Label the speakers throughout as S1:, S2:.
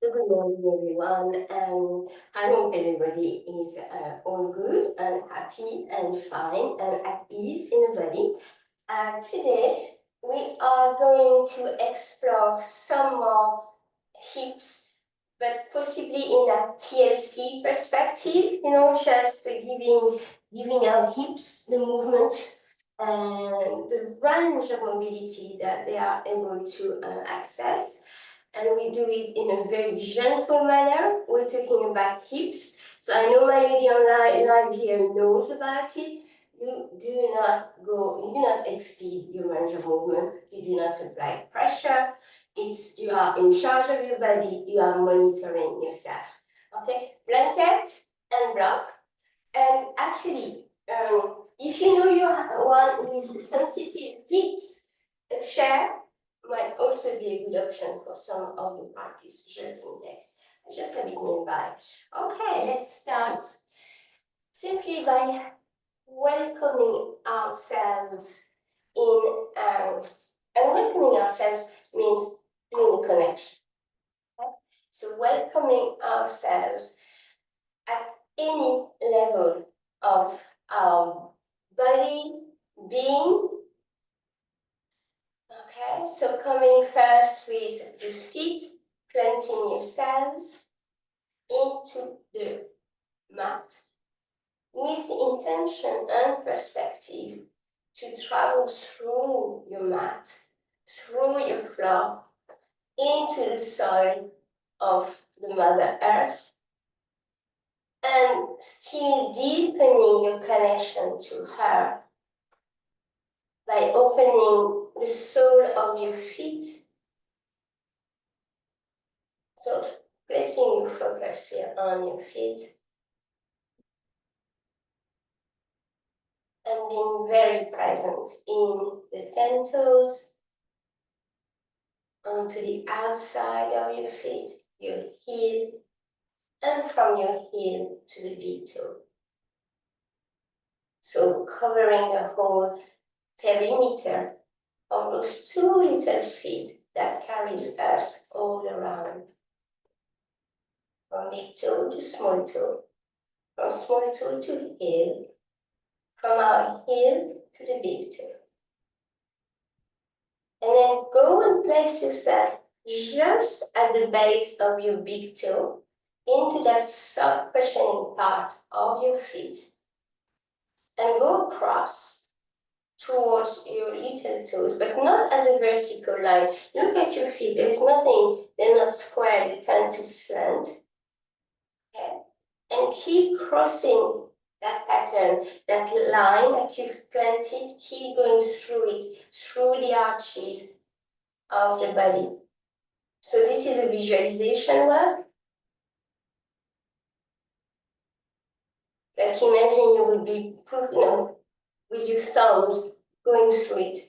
S1: So good morning, everyone, and I hope everybody is all good and happy and fine and at ease in the body. Today, we are going to explore some more hips, but possibly in a TLC perspective, just giving our hips the movement and the range of mobility that they are able to access. And we do it in a very gentle manner. We're talking about hips. So I know my lady on live here knows about it. You do not exceed your range of movement. You do not apply pressure. You are in charge of your body. You are monitoring yourself. Okay, blanket and block. And actually, if you know you're one with sensitive hips, a chair might also be a good option for some of the practice, just in case. Just a bit nearby. Okay, let's start simply by welcoming ourselves in, and welcoming ourselves means doing a connection. Okay? So welcoming ourselves at any level of our body, being. Okay, so coming first with the feet, planting yourselves into the mat with the intention and perspective to travel through your mat, through your floor, into the soil of the Mother Earth, and still deepening your connection to her by opening the sole of your feet. So placing your focus here on your feet and being very present in the 10 toes, onto the outside of your feet, your heel, and from your heel to the big toe. So covering the whole perimeter of those 2 little feet that carries us all around. From big toe to small toe, from small toe to heel, from our heel to the big toe. And then go and place yourself just at the base of your big toe into that soft cushioning part of your feet. And go across towards your little toes, but not as a vertical line. Look at your feet, there's nothing, they're not square, they tend to slant. Okay? And keep crossing that pattern, that line that you've planted, keep going through it, through the arches of the body. So this is a visualization work. Like imagine you would be, with your thumbs going through it.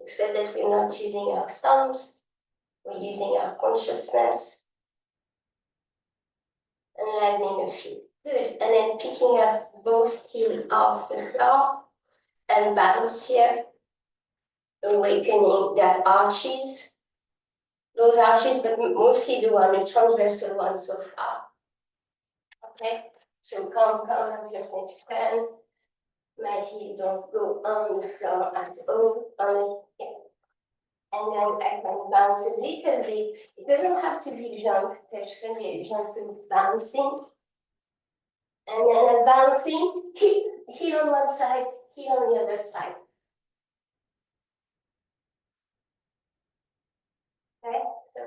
S1: Except that we're not using our thumbs, we're using our consciousness. And landing the feet. Good. And then picking up both heels off the floor and bounce here. Awakening that arches. Those arches, but mostly the transversal one so far. Okay? So come, I'm just going to turn. My heel don't go on the floor at all, And then I can bounce a little bit. It doesn't have to be jump, there's going to be a gentle bouncing. And then bouncing, heel on one side, heel on the other side. Okay, so.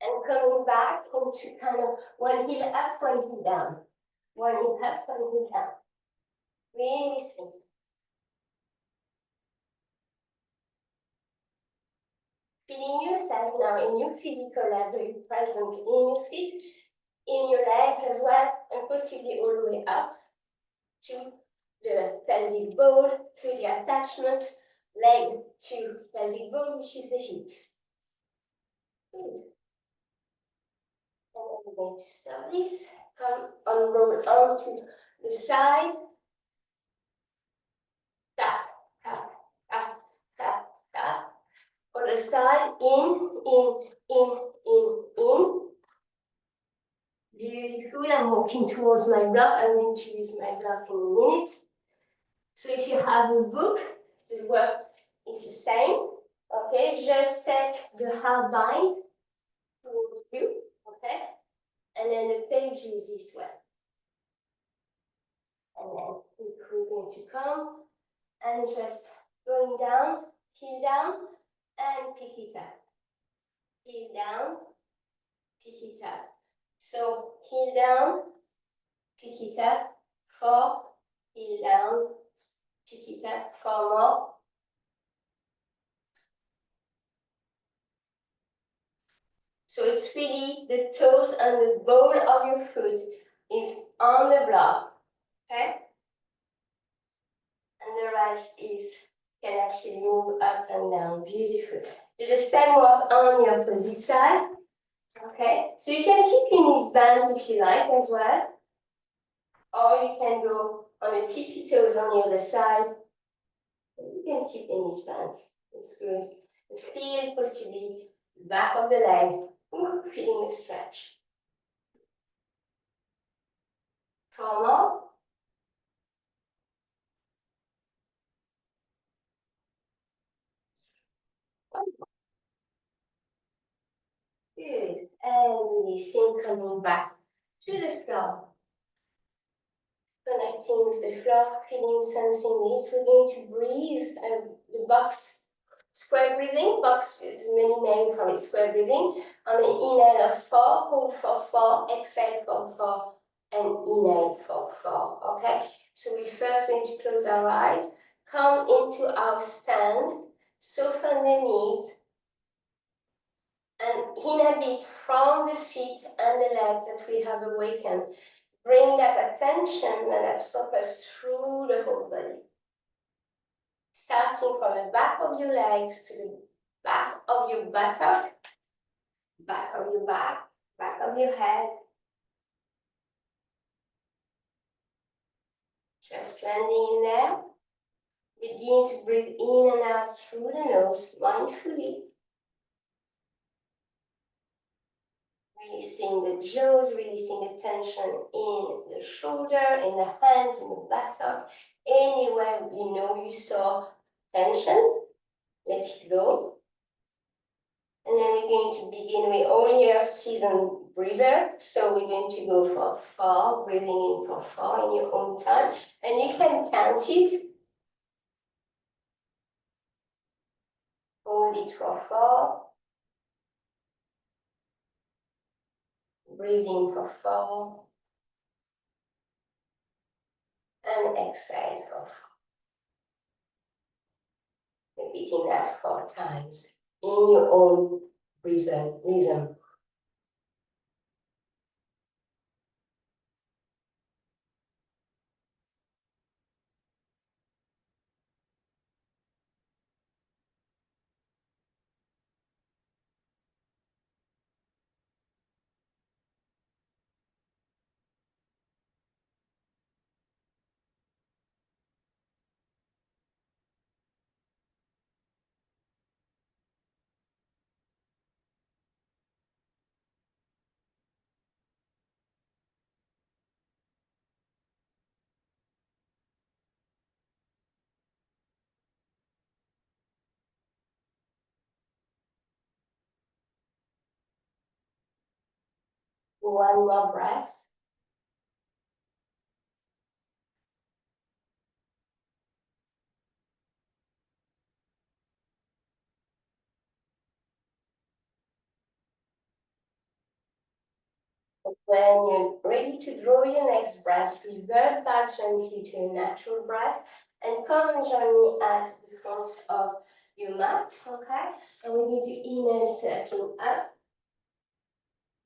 S1: And coming back into kind of one heel up, one heel down. One heel up, one heel down. Really simple. Feeling yourself now in your physical level, present in your feet, in your legs as well, and possibly all the way up to the pelvic bone, to the attachment, leg to pelvic bone, which is the hip. Good. And then we're going to stop this, come unroll onto the side, tap, tap, tap, tap, tap, other side. In. Beautiful. I'm walking towards my block. I'm going to use my block in a minute. So if you have a book, the work is the same. Okay, just take the hard bind towards you. Okay, and then the page is this way. And then we're going to come and just going down, heel down, and pick it up. Heel down, pick it up. So heel down, pick it up, 4, heel down, pick it up, 4 more. So it's really the toes and the ball of your foot is on the block, okay? And the rest is can actually move up and down, beautiful. Do the same work on the opposite side, okay? So you can keep your knees bent if you like as well, or you can go on the tippy toes on the other side. You can keep the knees bent, it's good. Feel possibly back of the leg, feeling the stretch. 4 more. Good. And releasing, coming back to the floor. Connecting with the floor, feeling, sensing this. We're going to breathe the box, square breathing. Box, there's many names for it, square breathing. On an inhale of 4, hold for 4, exhale for 4, and inhale for 4. Okay? So we're first going to close our eyes, come into our stand, soften the knees, and inhibit from the feet and the legs that we have awakened. Bring that attention and that focus through the whole body. Starting from the back of your legs to the back of your buttock, back of your back of your head. Just landing in there. Begin to breathe in and out through the nose mindfully. Releasing the jaws, releasing the tension in the shoulder, in the hands, in the buttock. Anywhere you know you store tension, let it go. And then we're going to begin with only a seasoned breather. So we're going to go for 4, breathing in for 4 in your own time. And you can count it. Hold it for 4. Breathing for 4. And exhale for 4. Repeating that 4 times in your own rhythm. One more breath. When you're ready to draw your next breath, revert back gently to your natural breath and come and join me at the front of your mat, okay? And we're going to inhale, circling up,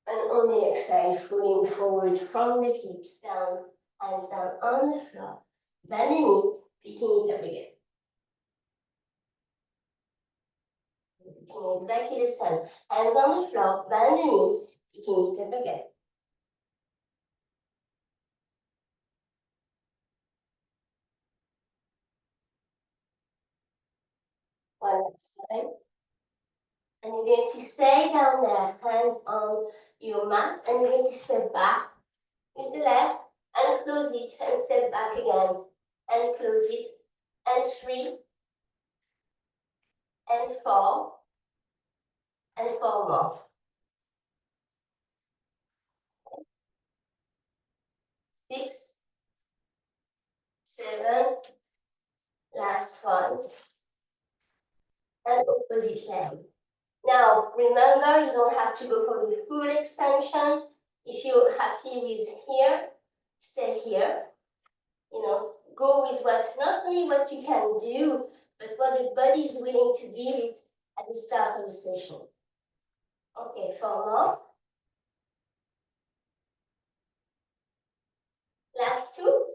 S1: and on the exhale, falling forward from the hips down, hands down on the floor, bend the knee, picking it up again. Repeating exactly the same. Hands on the floor, bend the knee, picking it up again. One last time. And you're going to stay down there, hands on your mat, and you're going to step back. Use the left, and close it, and step back again, and close it, and 3, and 4, and 4 more. 6, 7, last one, and opposite leg. Now, remember, you don't have to go for the full extension. If you're happy with here, stay here. You know, go with what, not only what you can do, but what the body is willing to give it at the start of the session. Okay, 4 more. Last 2.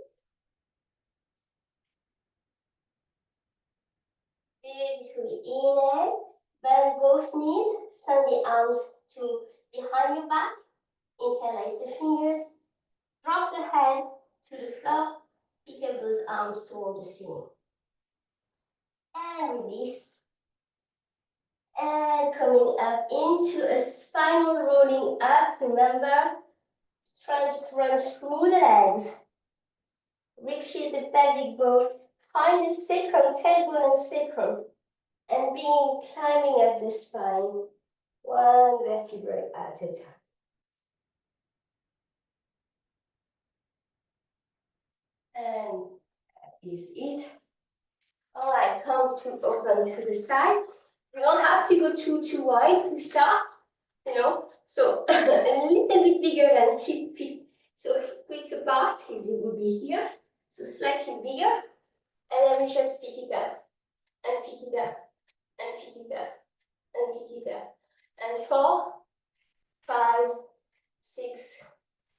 S1: Beautifully. Inhale, bend both knees, send the arms to behind your back. Interlace the fingers, drop the head to the floor, pick up those arms toward the ceiling. And release. And coming up into a spinal rolling up. Remember, strength runs through the legs. Reaches the pelvic bone. Find the sacrum, tailbone and sacrum. And being climbing up the spine, one vertebra at a time. And that is it. All right, come to open to the side. You don't have to go too wide to start, you know. So a little bit bigger than hip feet. So hips apart is it would be here. So slightly bigger. And then we just pick it up. And pick it up. And pick it up. And pick it up. And 4, 5, 6,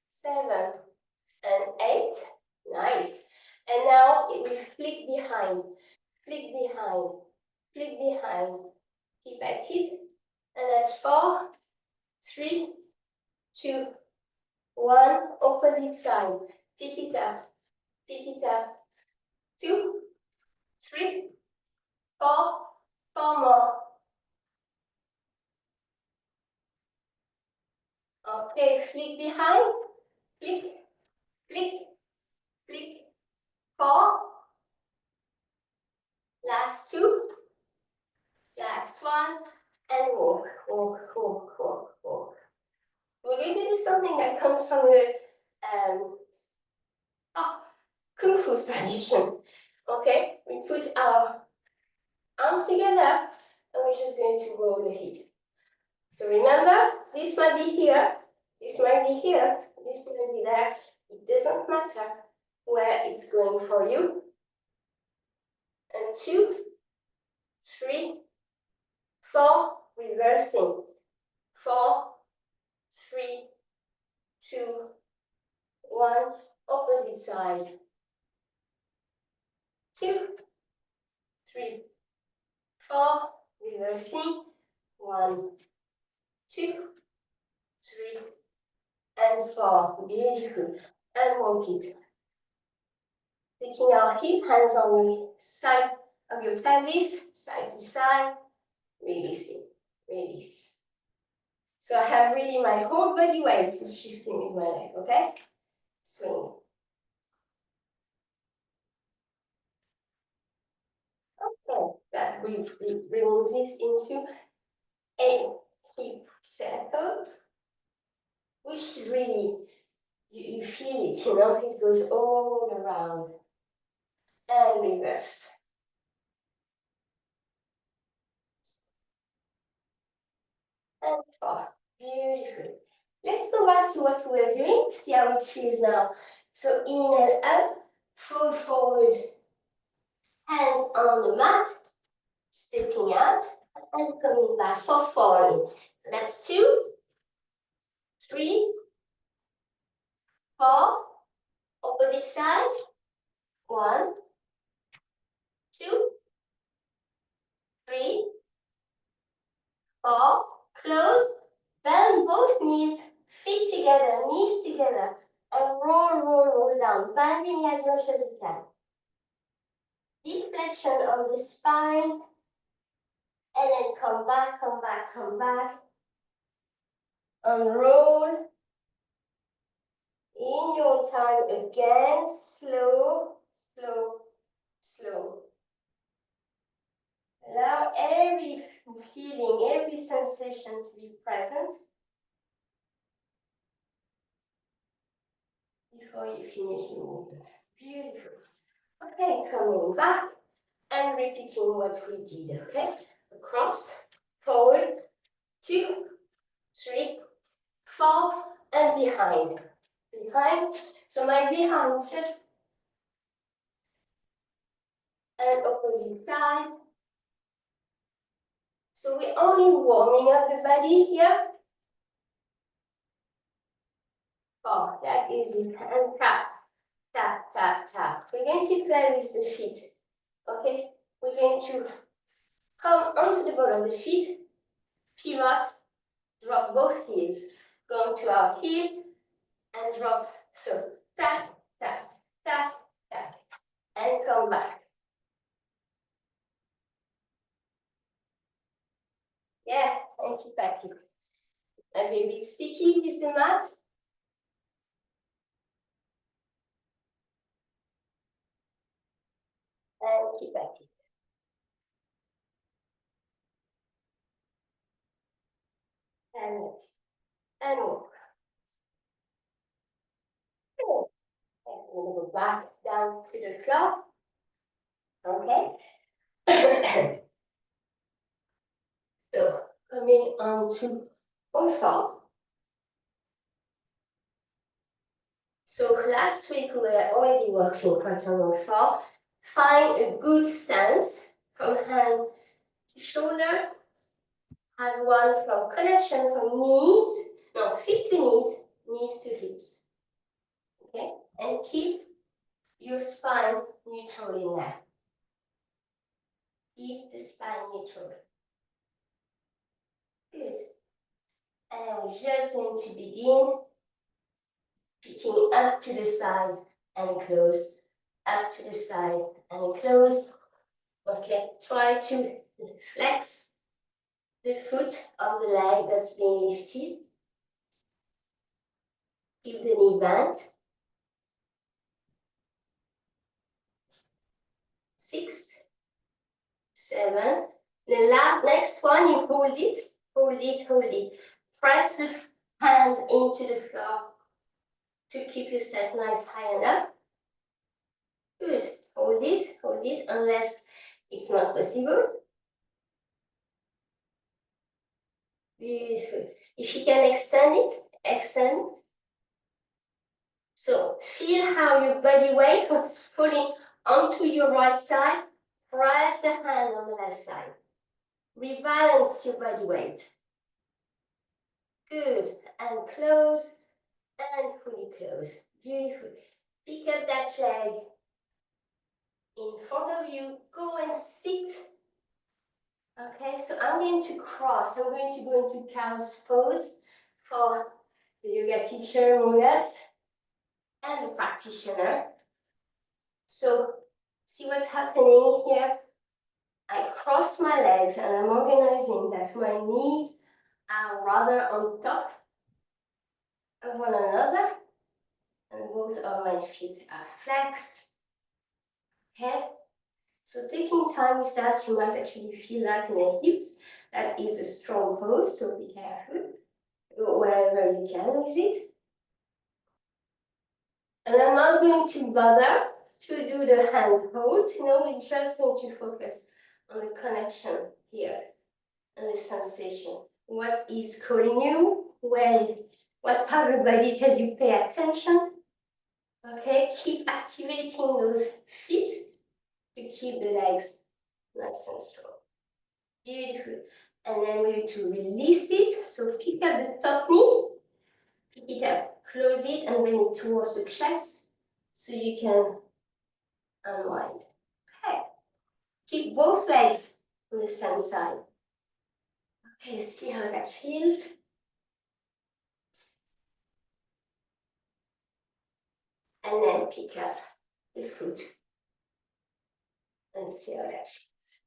S1: 7, and 8. Nice. And now it will flick behind. Flick behind. Flick behind. Keep at it. And that's 4, 3, 2, 1. Opposite side. Pick it up. Pick it up. 2, 3, 4. 4 more. Okay, flick behind. Flick. Flick. Flick. 4. Last 2. Last 1. And walk, walk, walk, walk, walk. We're going to do something that comes from the Kung Fu tradition. Okay, we put our arms together and we're just going to roll the hip. So remember, this might be here, this might be here, this might be there. It doesn't matter where it's going for you. And 2, 3, 4, reversing. 4, 3, 2, 1, opposite side. 2, 3, 4, reversing. 1, 2, 3, and 4. Beautiful. And walk it. Taking our hip, hands on the side of your pelvis, side to side. Releasing. Release. So I have really my whole body weight is shifting with my leg, okay? Swing. Okay, that we bring this into a hip circle, which is really, you feel it, you know, it goes all around. And reverse. And 4. Beautiful. Let's go back to what we were doing, see how it feels now. So inhale up, fold forward, hands on the mat, stepping out, and coming back for falling. So that's 2, 3, 4, opposite side. 1, 2, 3, 4, close, bend both knees, feet together, knees together, and roll, roll, roll down, bending as much as you can. Deep flexion of the spine, and then come back, come back, come back. Unroll. In your time again, slow, slow, slow. Allow every feeling, every sensation to be present before you finish your movement. Beautiful. Okay, coming back and repeating what we did, okay? Across, forward, 2, 3, 4, and behind. Behind, so my behind just and opposite side. So we're only warming up the body here. Oh, that is it. And tap, tap, tap, tap. We're going to play with the feet. Okay? We're going to come onto the ball of the feet, pivot, drop both heels. Go to our heel and drop. So tap, tap, tap, tap. And come back. Yeah, and keep at it. And be a bit sticky with the mat. And keep at it. And let's and move. And we'll go back down to the floor. Okay. So coming on to all four. So last week we were already working quite on all four. Find a good stance from hand to shoulder. Have one from connection from knees, no, feet to knees, knees to hips. Okay, and keep your spine neutral in there. Keep the spine neutral. Good. And we're just going to begin picking up to the side and close, up to the side and close. Okay, try to flex the foot of the leg that's being lifted. Keep the knee bent. 6, 7. The next one, you hold it, hold it, hold it. Press the hands into the floor to keep yourself nice high and up. Good. Hold it, unless it's not possible. Beautiful. If you can extend it, extend. So feel how your body weight was falling onto your right side. Press the hand on the left side. Rebalance your body weight. Good. And close and fully close. Beautiful. Pick up that leg in front of you. Go and sit. Okay, so I'm going to cross. I'm going to go into cow's pose for the yoga teacher among us and the practitioner. So see what's happening here. I cross my legs and I'm organizing that my knees are rather on top of one another and both of my feet are flexed. Okay, so taking time with that, you might actually feel that in the hips. That is a strong pose, so be careful. Go wherever you can with it. And I'm not going to bother to do the hand hold. We're just going to focus on the connection here and the sensation. What is calling you? What part of the body tells you pay attention? Okay, keep activating those feet to keep the legs nice and strong. Beautiful. And then we're going to release it. So pick up the top knee, pick it up, close it, and bring it towards the chest so you can unwind. Okay. Keep both legs on the same side. Okay, see how that feels. And then pick up the foot and see how that feels.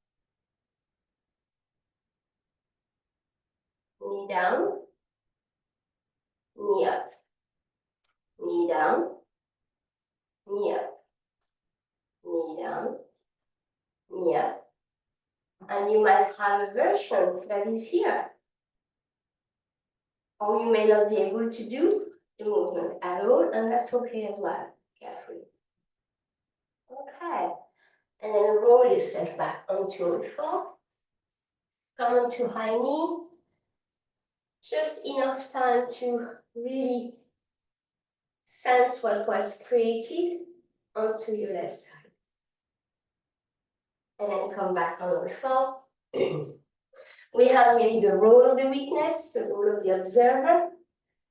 S1: knee down, knee up, knee down, knee up, knee down, knee up. And you might have a version that is here. Or you may not be able to do the movement at all, and that's okay as well. Carefully. Okay. And then roll yourself back onto the floor. Come onto high knee. Just enough time to really sense what was created onto your left side. And then come back on the floor. We have really the role of the witness, the role of the observer.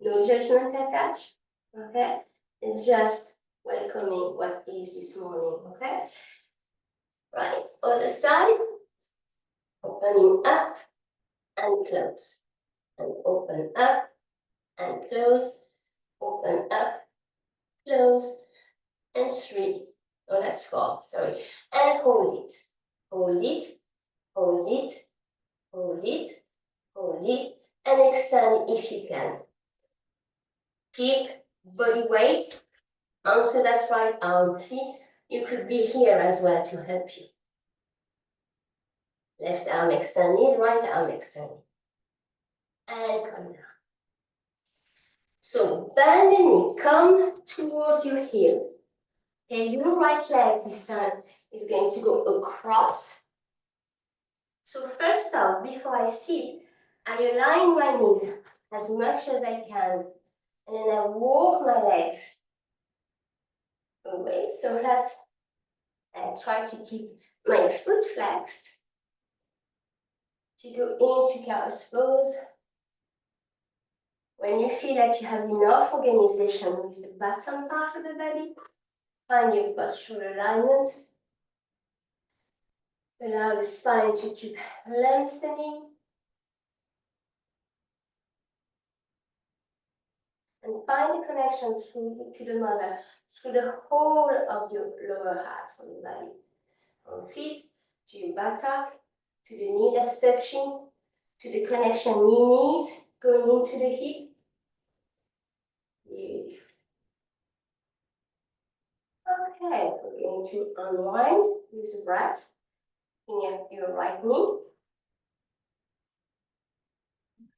S1: No judgment attached. Okay? It's just welcoming what is this morning. Okay? Right. Other side. Opening up and close. And open up and close. Open up, close, and 3. Oh, that's 4, sorry. And hold it. Hold it, hold it, hold it, hold it, and extend if you can. Keep body weight onto that right arm. See, you could be here as well to help you. Left arm extended, right arm extended. And come down. So bend the knee, come towards your heel. Okay, your right leg this time is going to go across. So first off, before I sit, I align my knees as much as I can. And then I walk my legs away. So let's try to keep my foot flexed. To go into cow's pose. When you feel like you have enough organization with the bottom part of the body, find your postural alignment. Allow the spine to keep lengthening. And find the connections to the mother through the whole of your lower half of the body. From feet to your buttock, to the knee that's touching, to the connection knee-knees going into the hip. Beautiful. Okay, we're going to unwind with a breath in your right knee.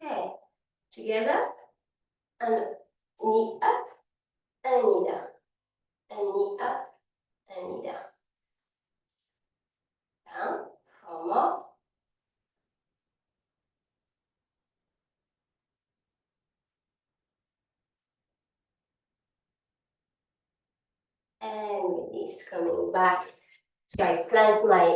S1: Okay, together, and knee up, and knee down, and knee up, and knee down. Down, one more. And release, coming back. So I plant my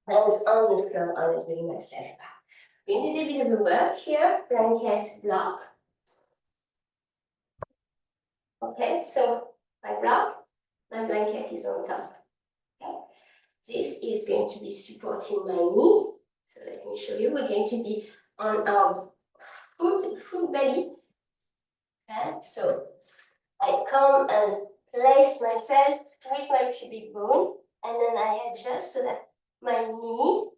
S1: hands on the floor and bring myself back. We're going to do a bit of a work here, blanket block. Okay, so my block, my blanket is on top. Okay, this is going to be supporting my knee. So let me show you. We're going to be on our foot belly. Okay, so I come and place myself with my pubic bone, and then I adjust so that my knee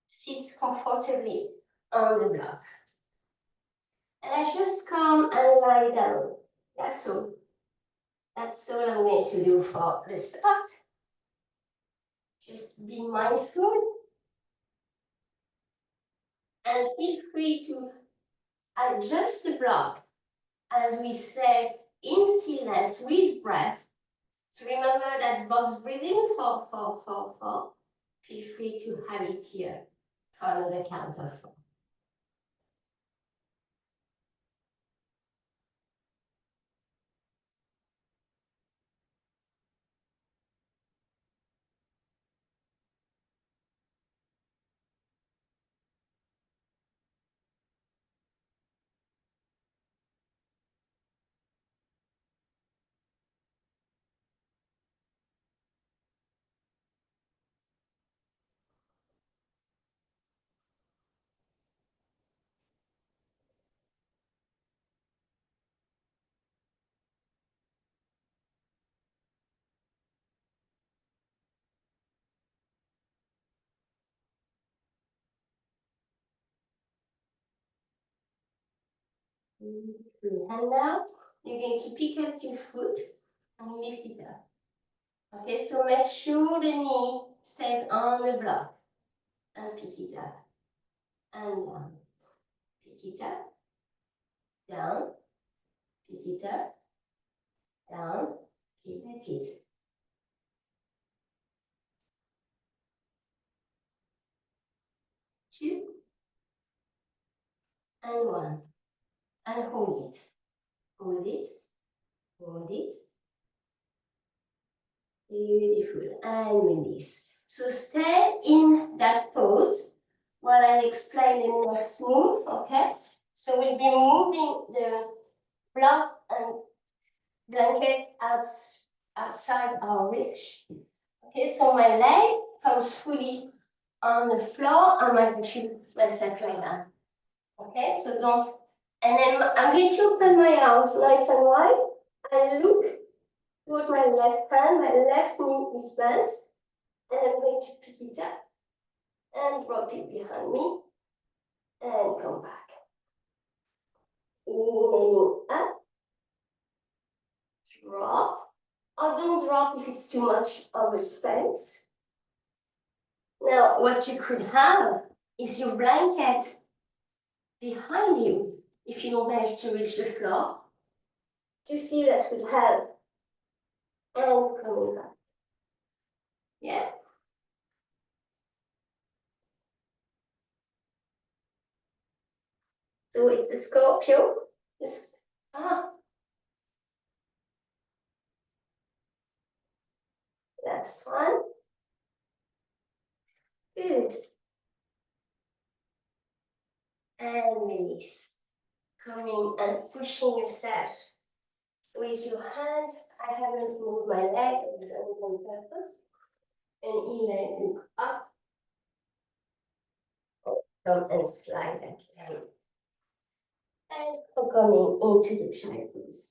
S1: sits comfortably on the block. And I just come and lie down. That's all. That's all I'm going to do for the start. Just be mindful. And feel free to adjust the block, as we say, in stillness with breath. So remember that box breathing, 4, 4, 4, 4. Feel free to have it here for another count of 4. And now you're going to pick up your foot and lift it up. Okay, so make sure the knee stays on the block. And pick it up. And down. Pick it up. Down. Pick it up. Down. Keep it. 2 and 1. And hold it. Hold it. Hold it. Beautiful. And release. So stay in that pose while I explain the next move, okay? So we'll be moving the block and blanket outside our reach. Okay, so my leg comes fully on the floor and my feet will set right down. Okay, so don't, and then I'm going to open my arms nice and wide. I look towards my left hand, my left knee is bent, and I'm going to pick it up and drop it behind me and come back. Inhaling up, drop, or don't drop if it's too much of a space. Now, what you could have is your blanket behind you if you don't manage to reach the floor. To see that would help. And coming back. Yeah. So it's the Scorpio. Just, Last one. Good. And release. Coming and pushing yourself with your hands. I haven't moved my leg, I've done it on purpose. And inhale, look up. Come and slide again. And coming into the child pose.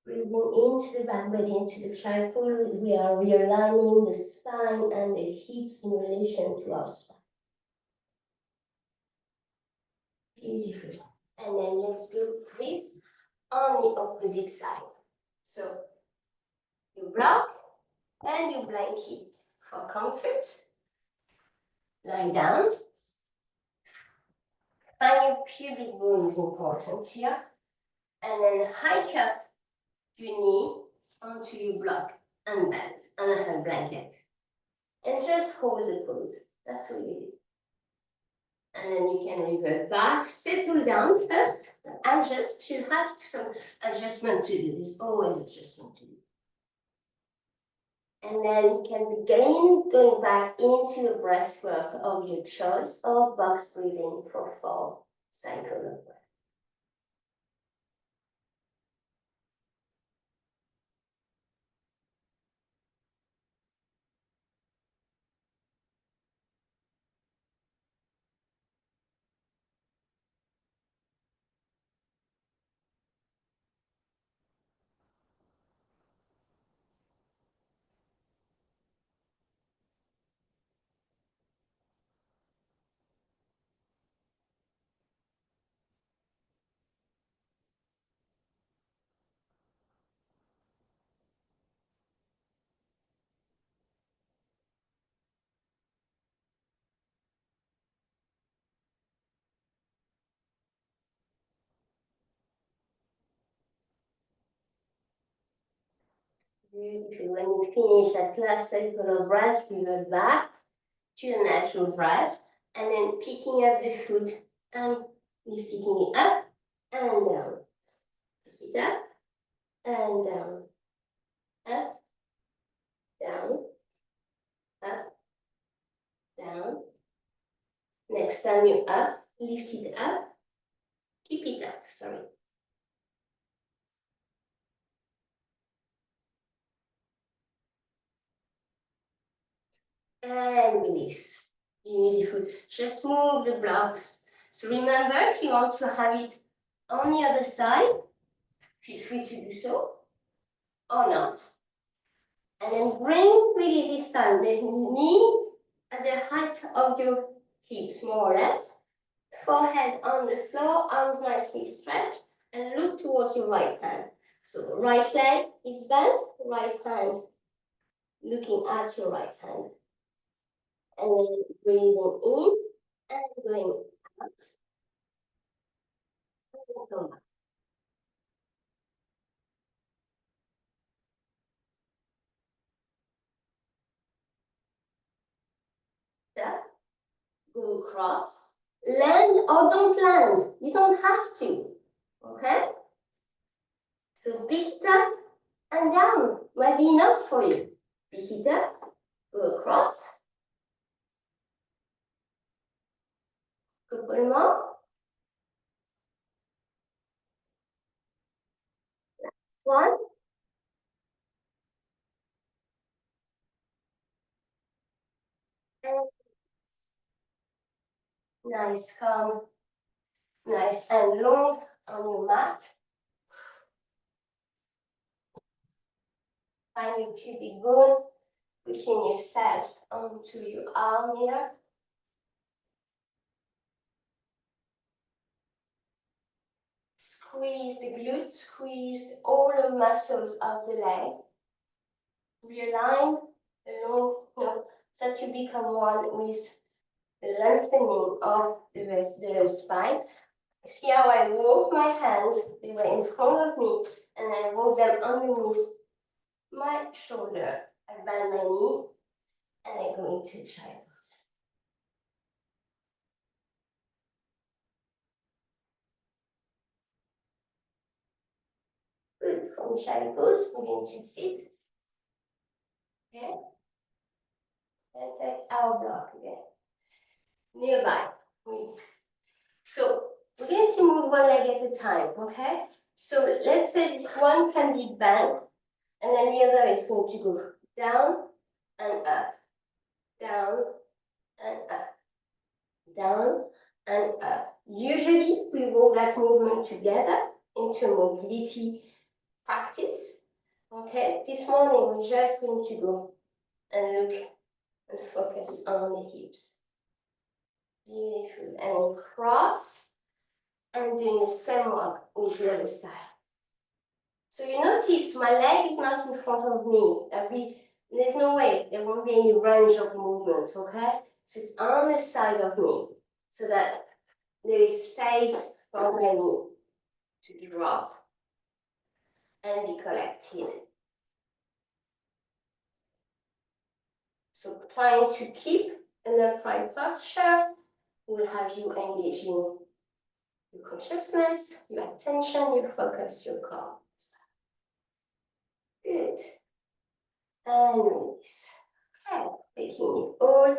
S1: Breathing into the back body, into the child pose. We are realigning the spine and the hips in relation to our spine. Beautiful. And then let's do this on the opposite side. So you block and you blanket for comfort. Lie down. And your pubic bone is important here. And then hike up your knee onto your block and bend and a blanket. And just hold the pose. That's what you do. And then you can revert back, settle down first, and just you have some adjustment to do. There's always adjustment to do. And then you can begin going back into a breath work of your choice or box breathing for 4 cycles of breath. Beautiful. When you finish that last cycle of breath, revert back to your natural breath, and then picking up the foot and lifting it up and down. Pick it up and down. Up, down, up, down. Next time you're up, lift it up, keep it up, sorry. And release. Beautiful. Just move the blocks. So remember, if you want to have it on the other side, feel free to do so, or not. And then bring, really this time, the knee at the height of your hips more or less. Forehead on the floor, arms nicely stretched, and look towards your right hand. So right leg is bent, right hand looking at your right hand. And then breathing in and going out. And come back. Step, go across, land or don't land. You don't have to, okay? So pick it up and down might be enough for you. Pick it up, go across. Couple more. Last one. And nice, calm, nice and long on your mat. Find your pubic bone, pushing yourself onto your arm here. Squeeze the glutes, squeeze all the muscles of the leg. Realign along, so that you become one with the lengthening of the spine. See how I walk my hands, they were in front of me, and I walk them underneath my shoulder. I bend my knee, and I go into child pose. Good. From child pose, we're going to sit. Okay? And take our block again. Nearby. So we're going to move one leg at a time, okay? So let's say this one can be bent, and then the other is going to go down and up, down and up, down and up. Usually we walk that movement together into mobility practice. Okay, this morning we're just going to go and look and focus on the hips. Beautiful. And cross, and doing the same walk with the other side. So you notice my leg is not in front of me. There's no way, there won't be any range of movement, okay? So it's on the side of me, so that there is space for my knee to drop and be collected. So trying to keep an upright posture will have you engaging your consciousness, your attention, your focus, your calm. Good. And release. Okay, taking it all.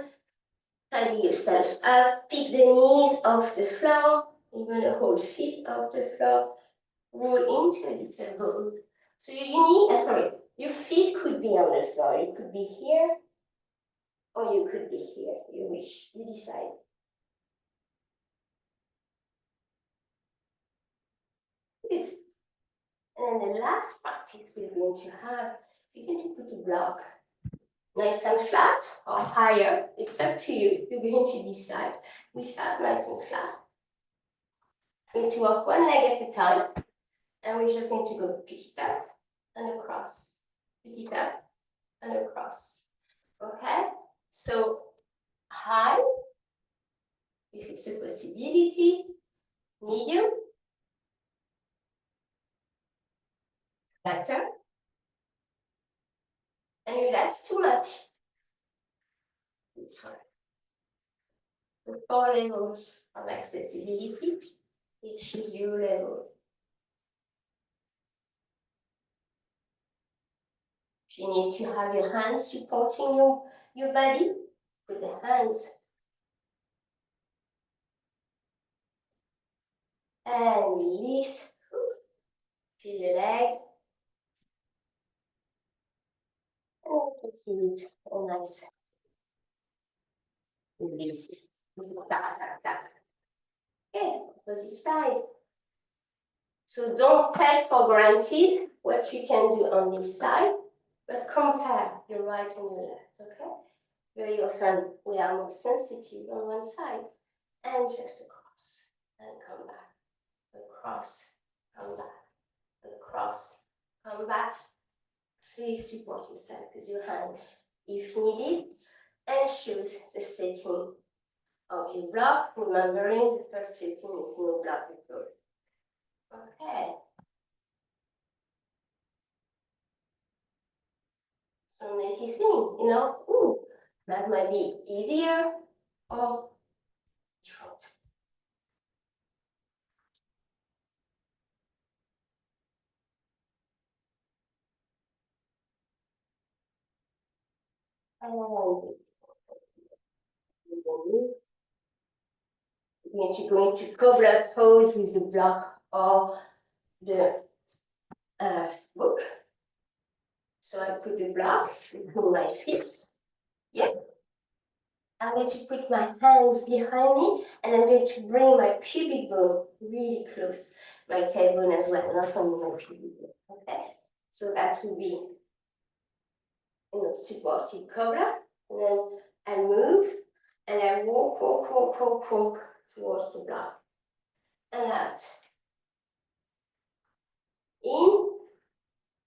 S1: Tidy yourself up. Pick the knees off the floor, even the whole feet off the floor. Roll into a little ball. So your feet could be on the floor. You could be here, or you could be here. You wish. You decide. Good. And then the last practice we're going to have, we're going to put a block nice and flat or higher. It's up to you. You're going to decide. We start nice and flat. We're going to walk one leg at a time, and we're just going to go pick it up and across. Pick it up and across. Okay? So high, if it's a possibility, medium, better, and if that's too much, it's fine. The 4 levels of accessibility, each is your level. If you need to have your hands supporting your body, put the hands. And release. Feel the leg. And let's give it a nice release. Tap, tap, tap. Okay, opposite side. So don't take for granted what you can do on this side, but compare your right and your left, okay? Very often we are more sensitive on one side, and just across and come back, across, come back, across, come back. Please support yourself with your hand if needed, and choose the setting of your block, remembering the first setting is no block at all. Okay. So noticing, that might be easier or different. And we're going to cobra pose with the block or the book. So I put the block between my feet. Yeah. I'm going to put my hands behind me, and I'm going to bring my pubic bone really close, my tailbone as well, not only my pubic bone. Okay. So that will be, supportive cobra, and then I move, and I walk towards the block, and out, in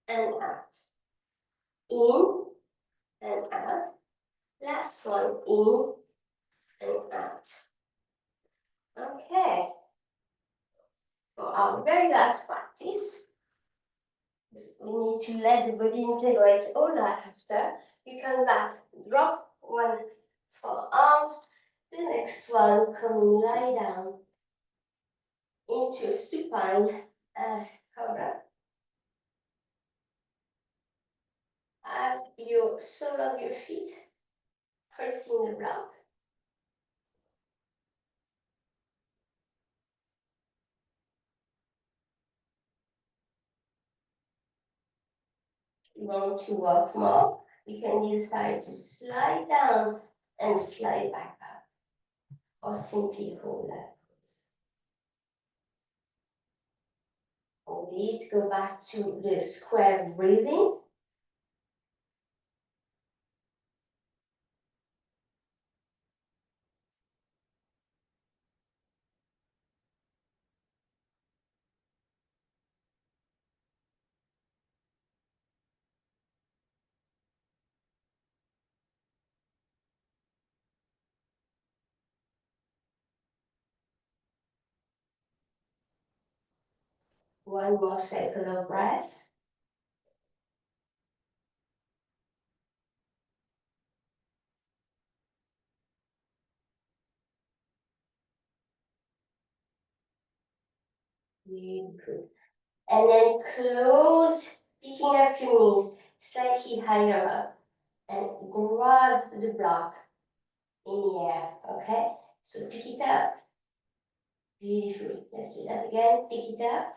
S1: and out, in and out. Last one, in and out. Okay. For our very last practice, we need to let the body integrate all that after. You come back, drop one forearm, the next one, come lie down into a supine cobra. Have your sole of your feet pressing the block. You want to walk more, you can decide to slide down and slide back up, or simply hold that. Hold it, go back to the square breathing. One more cycle of breath. Really good. And then close, picking up your knees slightly higher up, and grab the block in the air, okay? So pick it up. Beautiful. Let's do that again. Pick it up.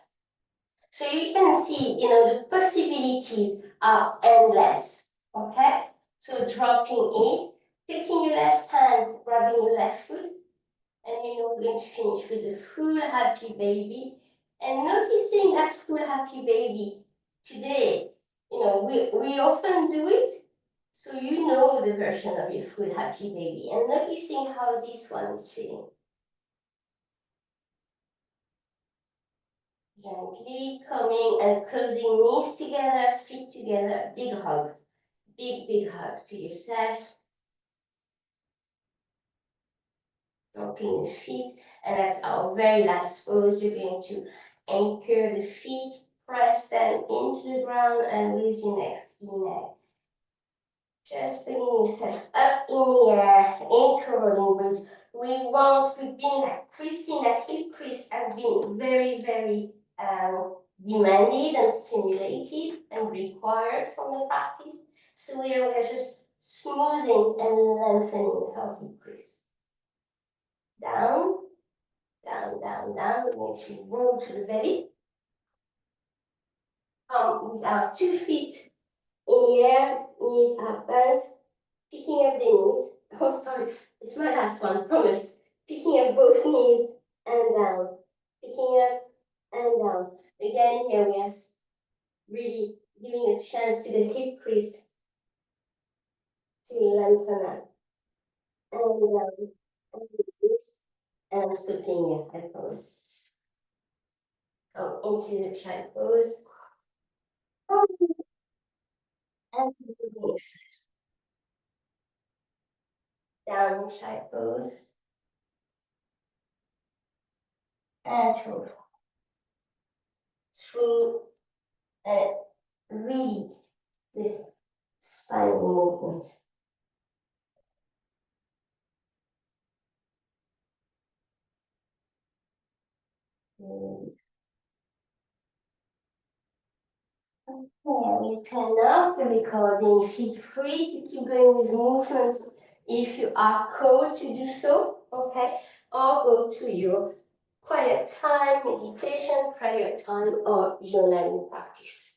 S1: So you can see, the possibilities are endless, okay? So dropping it, taking your left hand, grabbing your left foot, and we're going to finish with a full happy baby. And noticing that full happy baby today, we often do it, so you know the version of your full happy baby, and noticing how this one is feeling. Gently coming and closing knees together, feet together, big hug. Big hug to yourself. Dropping the feet, and as our very last pose, you're going to anchor the feet, press them into the ground, and with your next inhale, just bringing yourself up in the air, into rolling bridge. We've been creasing, that hip crease has been very, very demanded and stimulated and required from the practice. So we're just smoothing and lengthening our hip crease. Down, down. We're going to roll to the belly. With our 2 feet in the air, knees are bent, picking up the knees. Oh, sorry, it's my last one, promise. Picking up both knees and down. Picking up and down. Again, here we are really giving a chance to the hip crease to lengthen up. and this, and stopping your elbows. Go into the child pose. And release. Down child pose. And through really the spinal movement. Okay, you turn off the recording. Feel free to keep going with movements if you are called to do so, okay? Or go to your quiet time, meditation, prayer time, or journaling practice.